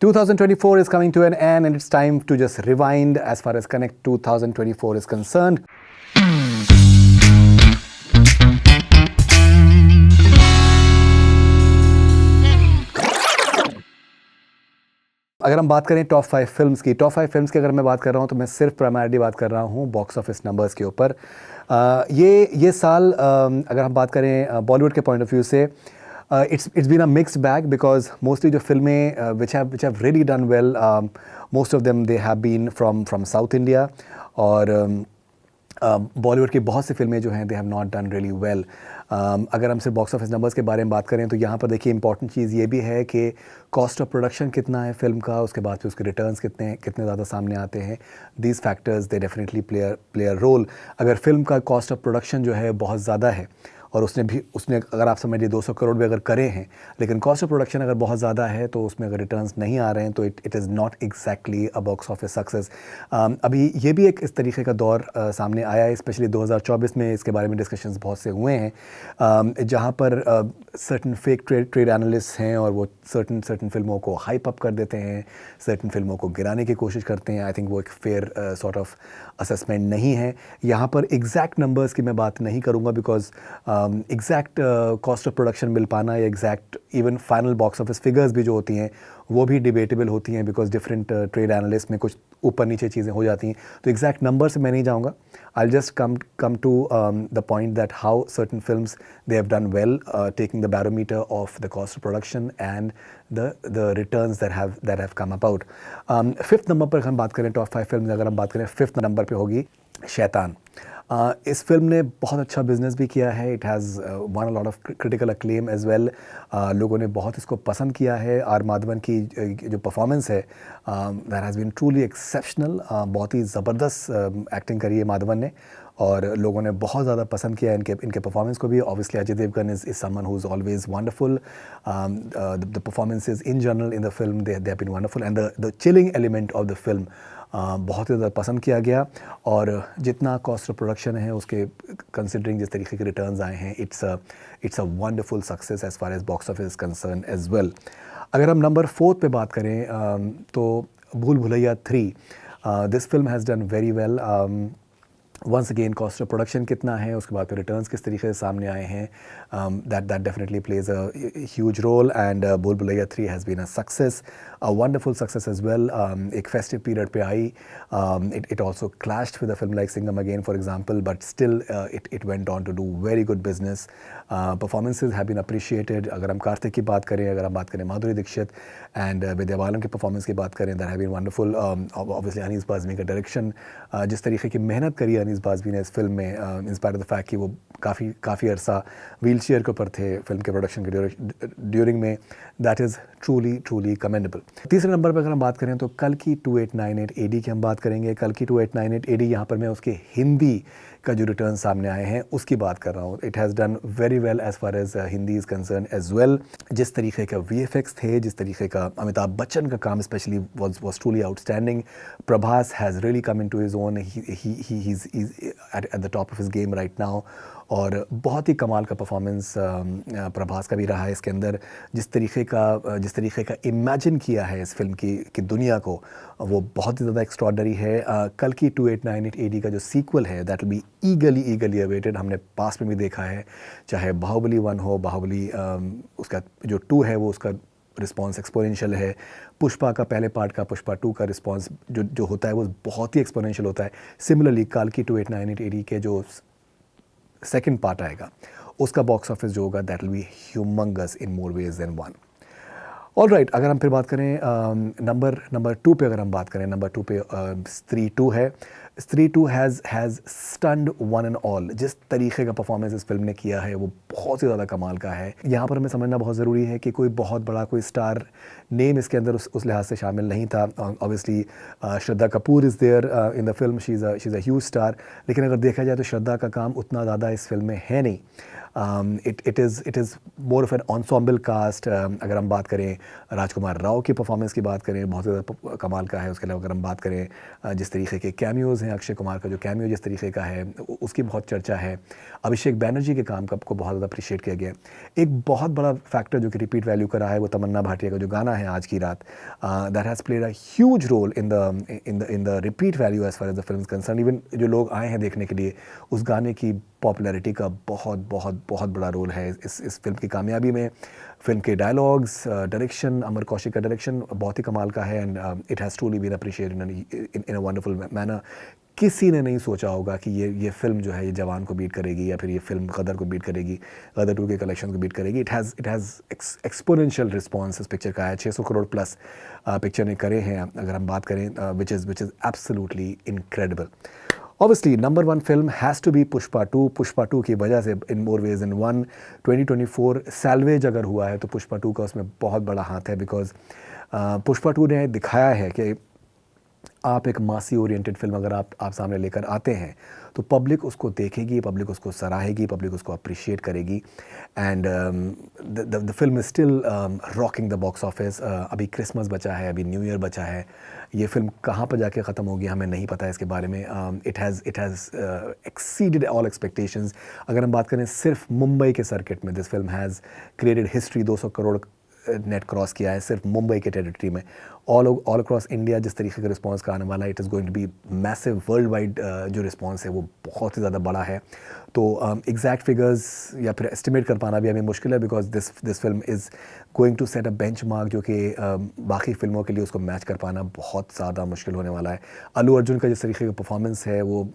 2024 is coming to an end and it's time to just rewind as far as Connect 2024 is concerned. अगर हम बात करें top 5 films की, top 5 films की अगर मैं बात कर रहा हूँ तो मैं सिर्फ प्राइमरली बात कर रहा हूँ बॉक्स ऑफिस नंबर्स के ऊपर। ये साल अगर हम बात करें बॉलीवुड के पॉइंट ऑफ व्यू से, it's been a mixed bag because mostly जो फिल्में which have really done well, most of them they have been from South India, और बॉलीवुड की बहुत सी फिल्में जो हैं they have not done really well. अगर हम सिर्फ बॉक्स ऑफिस नंबर्स के बारे में बात करें तो यहाँ पर देखिए इंपॉर्टेंट चीज़ ये भी है कि कॉस्ट ऑफ प्रोडक्शन कितना है फिल्म का, उसके बाद फिर उसके रिटर्न्स कितने ज़्यादा सामने आते हैं। These factors they definitely play a role. अगर फिल्म का कॉस्ट ऑफ प्रोडक्शन जो है बहुत ज़्यादा है और उसने अगर आप समझिए 200 करोड़ भी अगर करे हैं, लेकिन कॉस्ट ऑफ प्रोडक्शन अगर बहुत ज़्यादा है तो उसमें अगर रिटर्न्स नहीं आ रहे हैं तो it is not exactly a box office success. अभी ये भी एक इस तरीके का दौर सामने आया है, स्पेशली 2024 में इसके बारे में डिस्कशंस बहुत से हुए हैं, जहाँ पर सर्टन फेक ट्रेड एनालिस्ट हैं और वो सर्टन फिल्मों को हाइप अप कर देते हैं, सर्टन फिल्मों को गिराने की कोशिश करते हैं। आई थिंक वो एक फेयर सॉर्ट ऑफ असेसमेंट नहीं है। यहाँ पर एग्जैक्ट नंबर्स की मैं बात नहीं करूँगा because exact cost of production मिल पाना या exact even final box office figures भी जो होती हैं वो भी डिबेटेबल होती हैं बिकॉज डिफरेंट ट्रेड एनालिस्ट में कुछ ऊपर नीचे चीज़ें हो जाती हैं। तो एग्जैक्ट नंबर से मैं नहीं जाऊँगा। I just come to the point that how certain films they have done well taking the barometer of the cost of production and the returns that have come about. Fifth number पर हम बात करें top 5 film अगर हम बात करें, fifth number पर होगी शैतान। इस फिल्म ने बहुत अच्छा बिजनेस भी किया है। It has won a lot of critical acclaim as well. लोगों ने बहुत इसको पसंद किया है। आर माधवन की जो परफॉर्मेंस है that has been truly exceptional. बहुत ही ज़बरदस्त एक्टिंग करी है माधवन ने और लोगों ने बहुत ज़्यादा पसंद किया इनके परफॉर्मेंस को भी। Obviously Ajay Devgn is someone who is always wonderful. The performances in general in the film they have been wonderful and the chilling element of the film बहुत ही ज़्यादा पसंद किया गया। और जितना कॉस्ट ऑफ प्रोडक्शन है उसके कंसिडरिंग जिस तरीके के रिटर्न्स आए हैं, it's a wonderful success as far as box office concern as well. अगर हम नंबर 4 पे बात करें तो Bhool Bhulaiyaa 3, this film has done very well. Once again cost of production कितना है, उसके बाद फिर रिटर्न्स किस तरीके से सामने आए हैं, that definitely plays a huge role and Bhool Bhulaiyaa 3 has been a success, a wonderful success as well. एक फेस्टिव पीरियड पे आई, it also clashed with a film like Singham again for example, but still it went on to do very good business. Performances have been appreciated. अगर हम कार्तिक की बात करें, अगर हम बात करें माधुरी दीक्षित एंड विद्या बालन की परफॉर्मेंस की बात करें, that have been wonderful. Obviously Anees Bazmee का डायरेक्शन, जिस तरीके की मेहनत करी अनीस बाज़मी ने इस फिल्म में, इंस्पायर द फैक्ट कि वो काफ़ी अरसा व्हील चेयर के ऊपर थे फिल्म के प्रोडक्शन के ड्यूरिंग में, दैट इज़ ट्रूली कमेंडेबल। तीसरे नंबर पर अगर हम बात करें तो कल्कि 2898 AD की हम बात करेंगे। कल्कि 2898 AD यहाँ पर मैं उसके हिंदी का जो रिटर्न सामने आए हैं उसकी बात कर रहा हूँ। It has done very well as far as Hindi is concern as well. जिस तरीके का VFX थे, जिस तरीके का अमिताभ बच्चन का काम specially was truly outstanding. Prabhas has really come into his own. He's at the top of his game right now. और बहुत ही कमाल का परफॉर्मेंस प्रभास का भी रहा है इसके अंदर। जिस तरीके का इमेजिन किया है इस फिल्म की दुनिया को, वो बहुत ही ज़्यादा एक्स्ट्रॉर्डनरी है। कल्कि 2898 AD का जो सीक्वल है that will B eagerly awaited. हमने पास्ट में भी देखा है, चाहे बाहुबली 1 हो, बाहुबली उसका जो 2 है वो उसका रिस्पॉन्स एक्सपोनेंशियल है। पुष्पा का पहले पार्ट का, पुष्पा 2 का रिस्पॉन्स जो होता है वो बहुत ही एक्सपोनेंशियल होता है। सिमिलरली कल्कि 2898 AD के जो सेकेंड पार्ट आएगा उसका बॉक्स ऑफिस जो होगा that will be humongous in more ways than one. All right, अगर हम फिर बात करें नंबर 2 पे, अगर हम बात करें नंबर 2 पे स्त्री 2 है। स्त्री 2 has stunned one and all. जिस तरीके का परफॉर्मेंस इस फिल्म ने किया है वो बहुत ही ज़्यादा कमाल का है। यहाँ पर हमें समझना बहुत ज़रूरी है कि कोई बहुत बड़ा कोई स्टार नेम इसके अंदर उस लिहाज से शामिल नहीं था। Obviously Shraddha Kapoor is there in the film, she is a huge star, लेकिन अगर देखा जाए तो श्रद्धा का काम उतना ज़्यादा इस फिल्म में है नहीं। It is more of an ensemble cast. अगर हम बात करें राजकुमार राव की परफॉर्मेंस की बात करें, बहुत ज़्यादा कमाल का है। उसके अलावा अगर हम बात करें जिस तरीके के कैमियोज़ हैं, अक्षय कुमार का जो कैमियो जिस तरीके का है उसकी बहुत चर्चा है। अभिषेक बैनर्जी के काम को बहुत ज़्यादा अप्रिशिएट किया गया। एक बहुत बड़ा फैक्टर जो कि रिपीट वैल्यू का रहा है वो तमन्ना भाटिया का जो गाना है आज की रात, that has played a huge role in the repeat value as far as the film concern. Even जो लोग आए हैं देखने के लिए, उस गाने की पॉपुलैरिटी का बहुत बहुत बहुत बड़ा रोल है इस फिल्म की कामयाबी में। फिल्म के डायलॉग्स, डायरेक्शन, अमर कौशिक का डायरेक्शन बहुत ही कमाल का है, and it has truly been appreciated in a wonderful manner. किसी ने नहीं सोचा होगा कि ये फिल्म जो है ये जवान को बीट करेगी, या फिर ये फिल्म गदर को बीट करेगी, गदर 2 के कलेक्शन को बीट करेगी। इट हैज़ एक्सपोनेंशियल रिस्पॉन्स इस पिक्चर का है। 600 करोड़ प्लस पिक्चर ने करे हैं अगर हम बात करें, which is absolutely incredible. Obviously, number one film has to be Pushpa 2. Pushpa 2 की वजह से in more ways than one, 2024 salvage अगर हुआ है तो पुष्पा 2 का उसमें बहुत बड़ा हाथ है, बिकॉज पुष्पा 2 ने दिखाया है कि आप एक मासी ओरिएंटेड फिल्म अगर आप सामने लेकर आते हैं तो पब्लिक उसको देखेगी, पब्लिक उसको सराहेगी, पब्लिक उसको अप्रिशिएट करेगी, and the film is still rocking the box office. अभी क्रिसमस बचा है, अभी न्यू ईयर बचा है, ये फिल्म कहाँ पर जाके ख़त्म होगी हमें नहीं पता है इसके बारे में। It has exceeded all expectations. अगर हम बात करें सिर्फ मुंबई के सर्किट में, this film has created history. 200 crore net cross किया है सिर्फ मुंबई के टेरिटरी में। ऑल अक्रॉस इंडिया जिस तरीके का रिस्पांस का आने वाला है, it is going to be massive. Worldwide जो रिस्पांस है वो बहुत ही ज़्यादा बड़ा है। तो एग्जैक्ट फिगर्स या फिर एस्टिमेट कर पाना भी हमें मुश्किल है, because this film is going to set a benchmark जो कि बाकी फिल्मों के लिए उसको मैच कर पाना बहुत ज़्यादा मुश्किल होने वाला है। अल्लू अर्जुन का जिस तरीके का परफॉर्मेंस है वो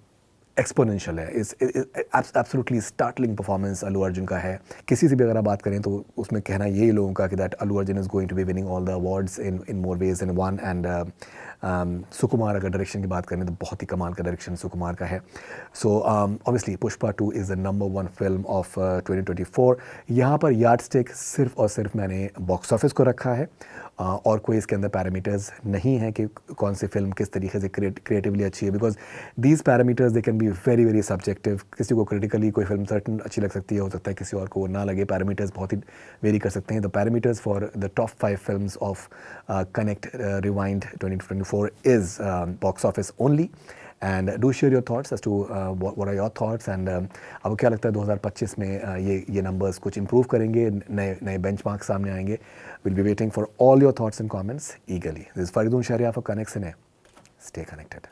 एक्सपोनेंशियल है। इस absolutely startling performance Allu Arjun का है। किसी से भी अगर आप बात करें तो उसमें कहना यही लोगों का कि that Allu Arjun is going to be winning all the awards in more ways in one. And Sukumar अगर डायरेक्शन की बात करें तो बहुत ही कमाल का डायरेक्शन सुकुमार का है। So obviously Pushpa 2 is the number one film of 2024। यहाँ पर यार्ड स्टिक सिर्फ और सिर्फ मैंने बॉक्स ऑफिस को रखा है, और कोई इसके अंदर पैरामीटर्स नहीं है कि कौन सी फिल्म किस तरीके से क्रिएटिवली अच्छी है, because these parameters they can be very very subjective. किसी को क्रिटिकली कोई फिल्म सर्टन अच्छी लग सकती है, हो सकता है किसी और को ना लगे। पैरामीटर्स बहुत ही वेरी कर सकते हैं। The parameters for the top 5 films of Connect Rewind 2024 is box office only. And do share your thoughts as to what are your thoughts, and आपको क्या लगता है 2025 में ये नंबर्स कुछ इंप्रूव करेंगे, नए बेंचमार्क सामने आएंगे? Will be waiting for all your thoughts and comments eagerly. This is Faridoon Shahryar for Connect Cine. Stay connected.